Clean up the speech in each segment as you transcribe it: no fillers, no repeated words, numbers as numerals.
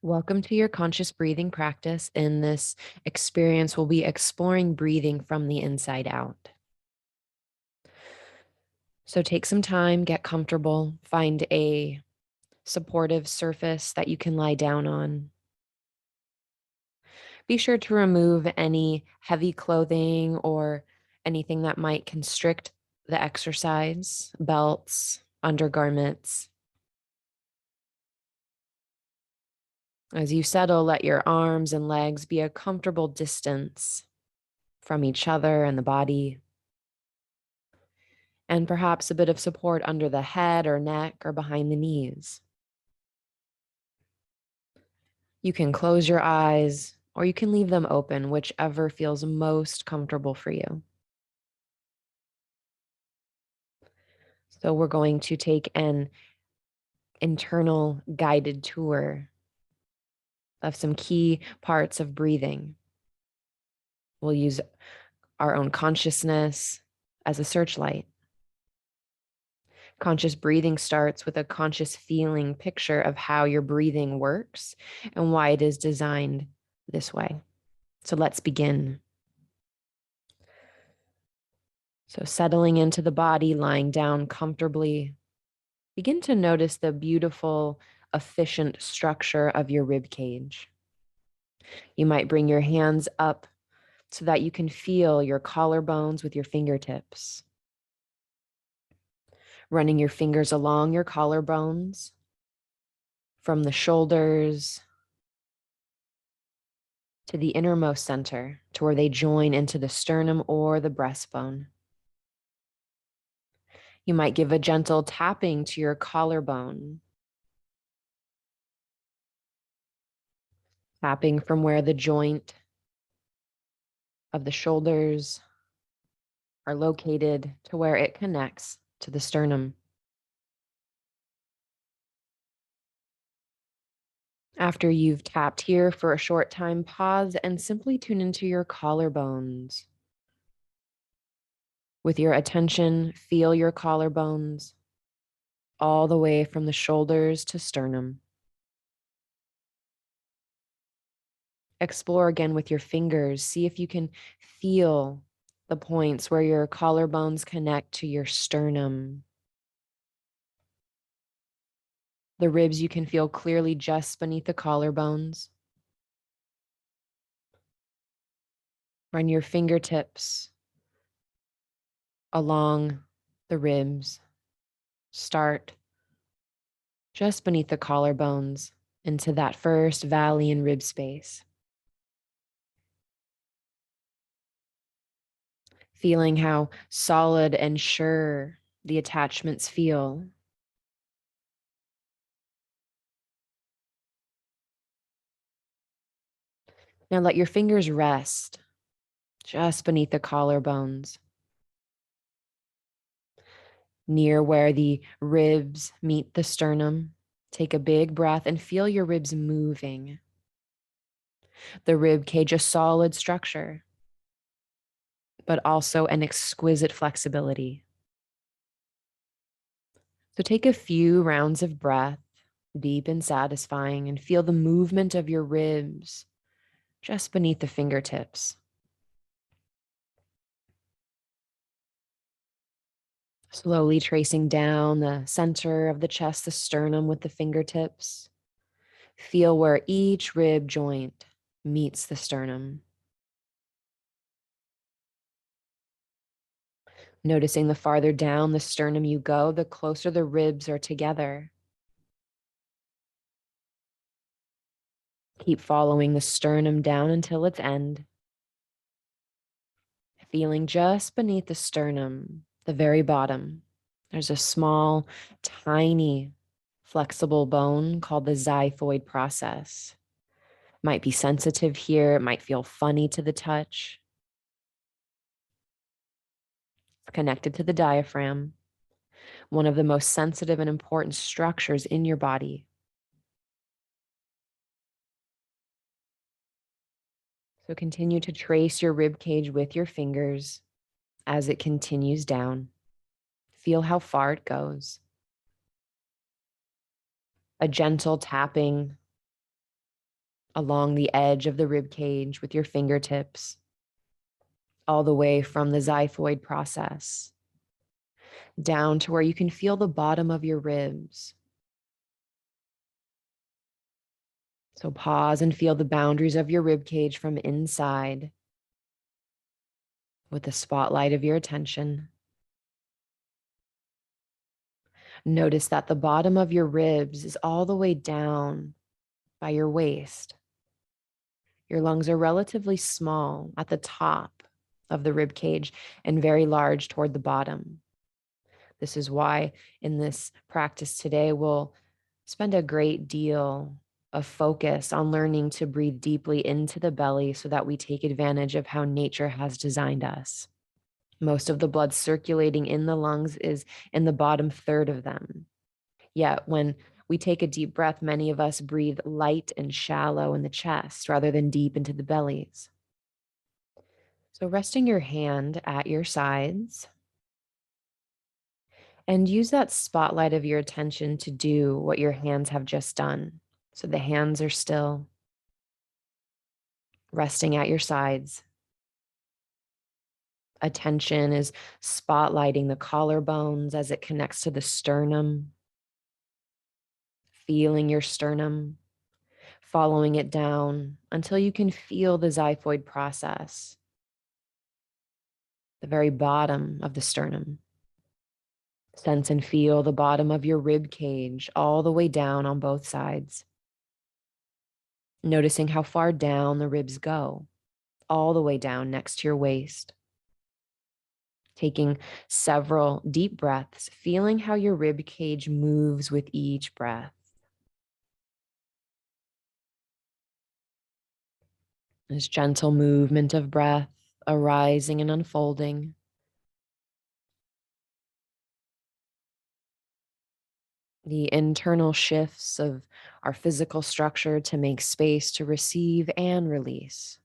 Welcome to your conscious breathing practice. In this experience, we'll be exploring breathing from the inside out. So take some time, get comfortable, find a supportive surface that you can lie down on. Be sure to remove any heavy clothing or anything that might constrict the exercise, belts, undergarments. As you settle, let your arms and legs be a comfortable distance from each other and the body, and perhaps a bit of support under the head or neck or behind the knees. You can close your eyes or you can leave them open, whichever feels most comfortable for you. So we're going to take an internal guided tour of some key parts of breathing. We'll use our own consciousness as a searchlight. Conscious breathing starts with a conscious feeling picture of how your breathing works and why it is designed this way. So let's begin. So settling into the body, lying down comfortably, begin to notice the beautiful, efficient structure of your rib cage. You might bring your hands up so that you can feel your collarbones with your fingertips. Running your fingers along your collarbones from the shoulders to the innermost center, to where they join into the sternum or the breastbone. You might give a gentle tapping to your collarbone, tapping from where the joint of the shoulders are located to where it connects to the sternum. After you've tapped here for a short time, pause and simply tune into your collarbones. With your attention, feel your collarbones all the way from the shoulders to sternum. Explore again with your fingers. See if you can feel the points where your collarbones connect to your sternum. The ribs you can feel clearly just beneath the collarbones. Run your fingertips along the ribs. Start just beneath the collarbones into that first valley in rib space. Feeling how solid and sure the attachments feel. Now let your fingers rest just beneath the collarbones, near where the ribs meet the sternum. Take a big breath and feel your ribs moving. The rib cage, a solid structure, but also an exquisite flexibility. So take a few rounds of breath, deep and satisfying, and feel the movement of your ribs just beneath the fingertips. Slowly tracing down the center of the chest, the sternum with the fingertips. Feel where each rib joint meets the sternum. Noticing the farther down the sternum you go, the closer the ribs are together. Keep following the sternum down until its end. Feeling just beneath the sternum, the very bottom, there's a small, tiny, flexible bone called the xiphoid process. Might be sensitive here. It might feel funny to the touch. It's connected to the diaphragm, one of the most sensitive and important structures in your body. So continue to trace your rib cage with your fingers as it continues down. Feel how far it goes. A gentle tapping along the edge of the rib cage with your fingertips, all the way from the xiphoid process down to where you can feel the bottom of your ribs. So pause and feel the boundaries of your rib cage from inside with the spotlight of your attention. Notice that the bottom of your ribs is all the way down by your waist. Your lungs are relatively small at the top of the rib cage and very large toward the bottom. This is why in this practice today, we'll spend a great deal of focus on learning to breathe deeply into the belly so that we take advantage of how nature has designed us. Most of the blood circulating in the lungs is in the bottom third of them. Yet when we take a deep breath, many of us breathe light and shallow in the chest rather than deep into the bellies. So resting your hand at your sides, and use that spotlight of your attention to do what your hands have just done. So the hands are still, resting at your sides. Attention is spotlighting the collarbones as it connects to the sternum, feeling your sternum, following it down until you can feel the xiphoid process, the very bottom of the sternum. Sense and feel the bottom of your rib cage all the way down on both sides. Noticing how far down the ribs go, all the way down next to your waist. Taking several deep breaths, feeling how your rib cage moves with each breath. This gentle movement of breath arising and unfolding. The internal shifts of our physical structure to make space to receive and release.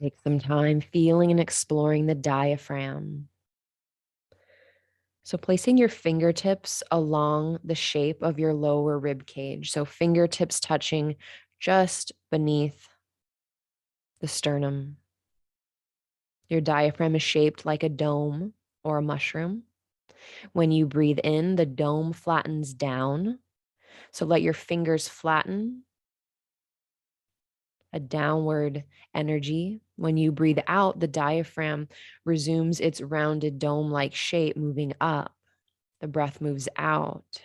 Take some time feeling and exploring the diaphragm. So placing your fingertips along the shape of your lower rib cage. So fingertips touching just beneath the sternum. Your diaphragm is shaped like a dome or a mushroom. When you breathe in, the dome flattens down. So let your fingers flatten, a downward energy. When you breathe out, the diaphragm resumes its rounded dome-like shape, moving up. The breath moves out.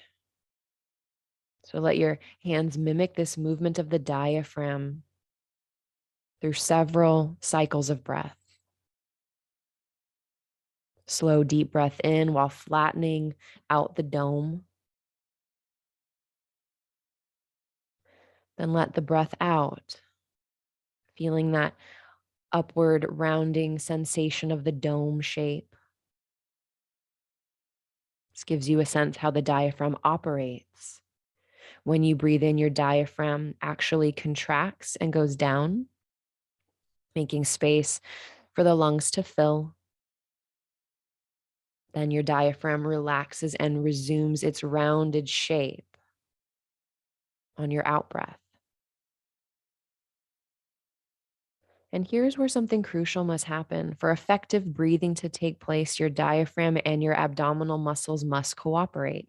So let your hands mimic this movement of the diaphragm through several cycles of breath. Slow, deep breath in while flattening out the dome. Then let the breath out, feeling that upward rounding sensation of the dome shape. This gives you a sense how the diaphragm operates. When you breathe in, your diaphragm actually contracts and goes down, making space for the lungs to fill. Then your diaphragm relaxes and resumes its rounded shape on your out breath. And here's where something crucial must happen. For effective breathing to take place, your diaphragm and your abdominal muscles must cooperate.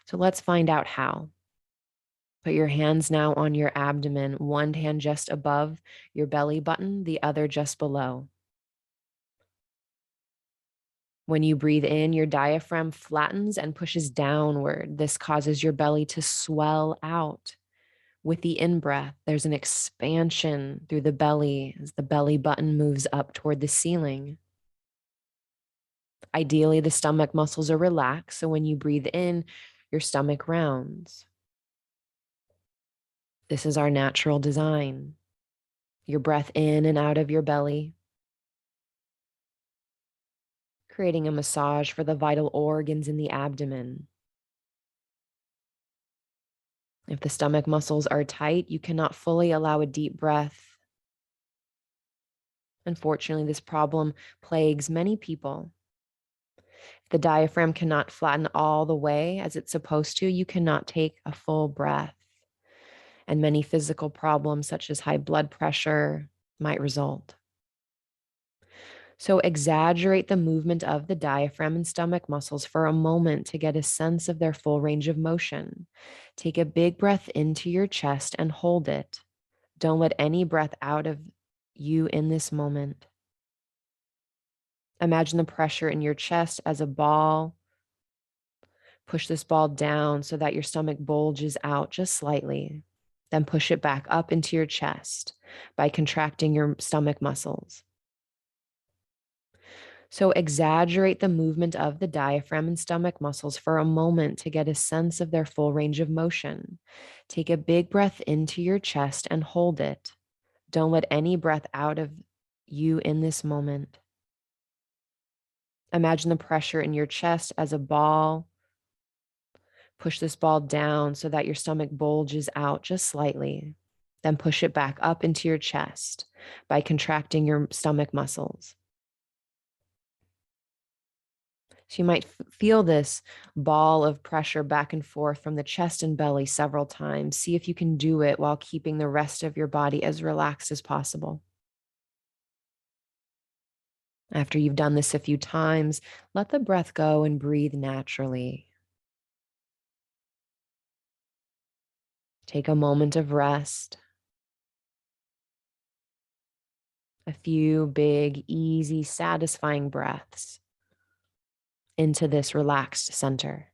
So let's find out how. Put your hands now on your abdomen, one hand just above your belly button, the other just below. When you breathe in, your diaphragm flattens and pushes downward. This causes your belly to swell out. With the in-breath, there's an expansion through the belly as the belly button moves up toward the ceiling. Ideally, the stomach muscles are relaxed, so when you breathe in, your stomach rounds. This is our natural design. Your breath in and out of your belly, creating a massage for the vital organs in the abdomen. If the stomach muscles are tight, you cannot fully allow a deep breath. Unfortunately, this problem plagues many people. If the diaphragm cannot flatten all the way as it's supposed to, you cannot take a full breath. and many physical problems such as high blood pressure might result. So exaggerate the movement of the diaphragm and stomach muscles for a moment to get a sense of their full range of motion. Take a big breath into your chest and hold it. Don't let any breath out of you in this moment. Imagine the pressure in your chest as a ball. Push this ball down so that your stomach bulges out just slightly. Then push it back up into your chest by contracting your stomach muscles. So exaggerate the movement of the diaphragm and stomach muscles for a moment to get a sense of their full range of motion. Take a big breath into your chest and hold it. Don't let any breath out of you in this moment. Imagine the pressure in your chest as a ball. Push this ball down so that your stomach bulges out just slightly. Then push it back up into your chest by contracting your stomach muscles. So you might feel this ball of pressure back and forth from the chest and belly several times. See if you can do it while keeping the rest of your body as relaxed as possible. After you've done this a few times, let the breath go and breathe naturally. Take a moment of rest. A few big, easy, satisfying breaths into this relaxed center.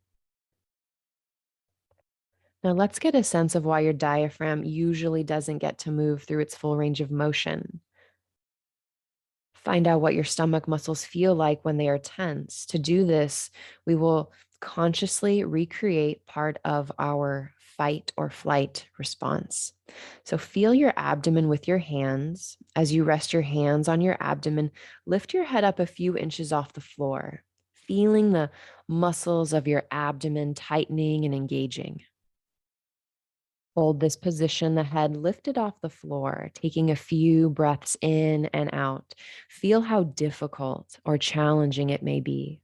Now let's get a sense of why your diaphragm usually doesn't get to move through its full range of motion. Find out what your stomach muscles feel like when they are tense. To do this, we will consciously recreate part of our fight or flight response. So feel your abdomen with your hands. As you rest your hands on your abdomen, lift your head up a few inches off the floor, feeling the muscles of your abdomen tightening and engaging. Hold this position, the head lifted off the floor, taking a few breaths in and out. Feel how difficult or challenging it may be.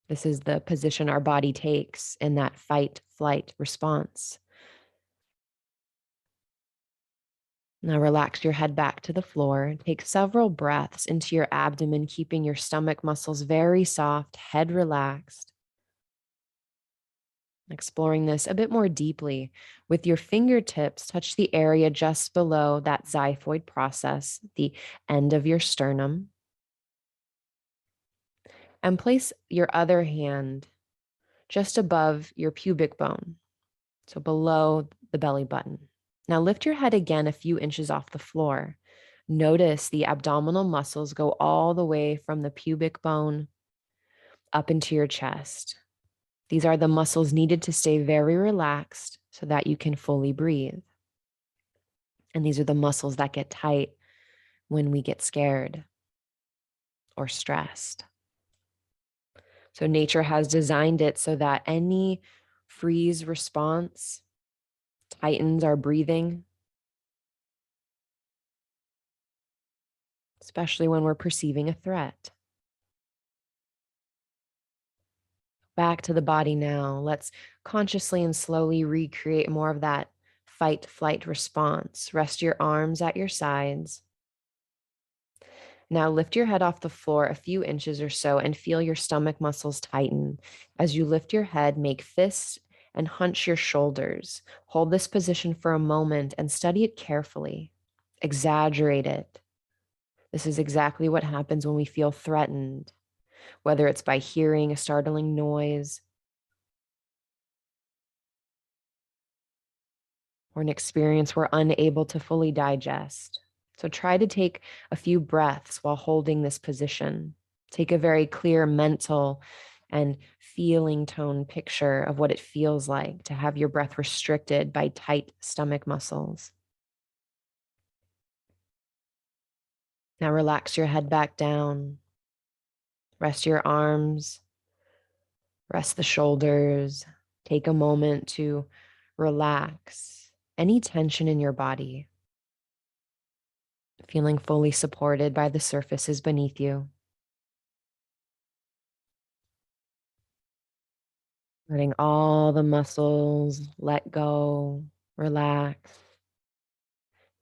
This is the position our body takes in that fight, flight response. Now relax your head back to the floor. Take several breaths into your abdomen, keeping your stomach muscles very soft, head relaxed. Exploring this a bit more deeply, with your fingertips, touch the area just below that xiphoid process, the end of your sternum, and place your other hand just above your pubic bone, so below the belly button. Now lift your head again a few inches off the floor. Notice the abdominal muscles go all the way from the pubic bone up into your chest. These are the muscles needed to stay very relaxed so that you can fully breathe. And these are the muscles that get tight when we get scared or stressed. So nature has designed it so that any freeze response tightens our breathing, especially when we're perceiving a threat. Back to the body now. Let's consciously and slowly recreate more of that fight flight response. Rest your arms at your sides. Now lift your head off the floor a few inches or so and feel your stomach muscles tighten. As you lift your head, make fists and hunch your shoulders. Hold this position for a moment and study it carefully. Exaggerate it. This is exactly what happens when we feel threatened, whether it's by hearing a startling noise or an experience we're unable to fully digest. So try to take a few breaths while holding this position. Take a very clear mental and feeling tone picture of what it feels like to have your breath restricted by tight stomach muscles. Now relax your head back down. Rest your arms. Rest the shoulders. Take a moment to relax any tension in your body, feeling fully supported by the surfaces beneath you. Letting all the muscles let go, relax.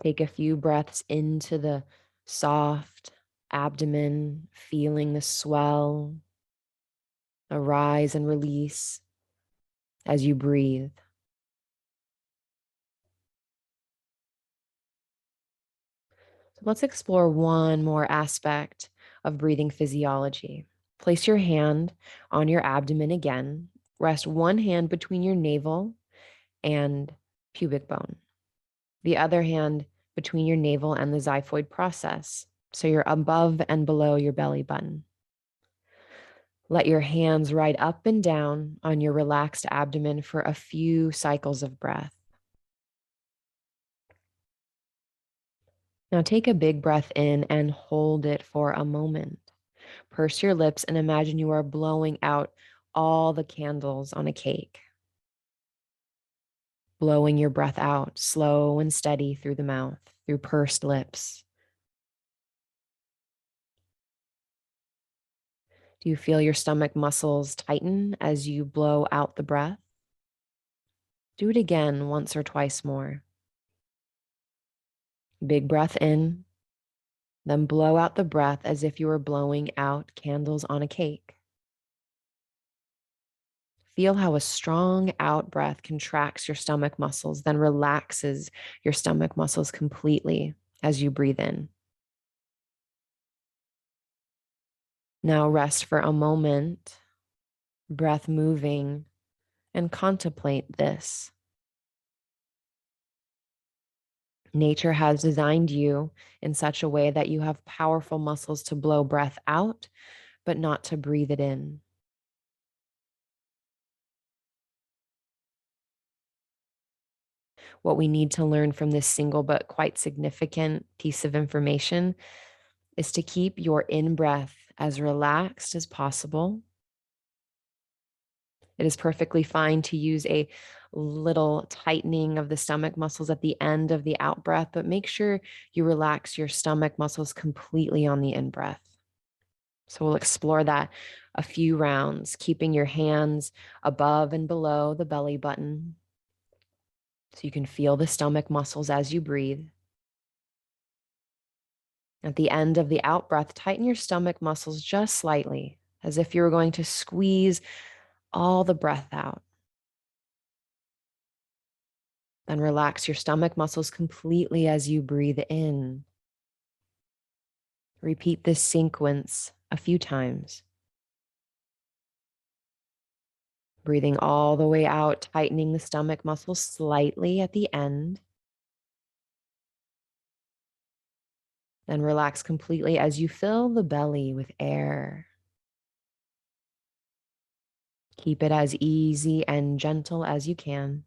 Take a few breaths into the soft abdomen, feeling the swell, the rise and release as you breathe. So let's explore one more aspect of breathing physiology. Place your hand on your abdomen again. Rest one hand between your navel and pubic bone, the other hand between your navel and the xiphoid process. So you're above and below your belly button. Let your hands ride up and down on your relaxed abdomen for a few cycles of breath. Now take a big breath in and hold it for a moment. Purse your lips and imagine you are blowing out all the candles on a cake. Blowing your breath out slow and steady through the mouth, through pursed lips. Do you feel your stomach muscles tighten as you blow out the breath? Do it again once or twice more. Big breath in, then blow out the breath as if you were blowing out candles on a cake. Feel how a strong out breath contracts your stomach muscles, then relaxes your stomach muscles completely as you breathe in. Now rest for a moment, breath moving, and contemplate this. Nature has designed you in such a way that you have powerful muscles to blow breath out, but not to breathe it in. What we need to learn from this single but quite significant piece of information is to keep your in-breath as relaxed as possible. It is perfectly fine to use a little tightening of the stomach muscles at the end of the out breath, but make sure you relax your stomach muscles completely on the in breath. So we'll explore that a few rounds, keeping your hands above and below the belly button so you can feel the stomach muscles as you breathe. At the end of the out breath, tighten your stomach muscles just slightly, as if you were going to squeeze all the breath out. Then relax your stomach muscles completely as you breathe in. Repeat this sequence a few times. Breathing all the way out, tightening the stomach muscles slightly at the end. Then relax completely as you fill the belly with air. Keep it as easy and gentle as you can.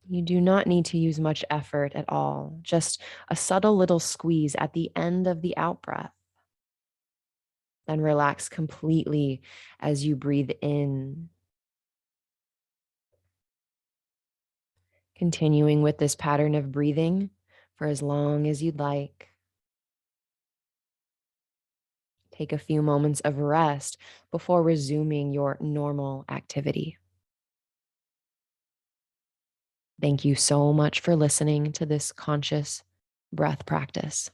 You do not need to use much effort at all, just a subtle little squeeze at the end of the out breath. Then relax completely as you breathe in. Continuing with this pattern of breathing for as long as you'd like. Take a few moments of rest before resuming your normal activity. Thank you so much for listening to this conscious breath practice.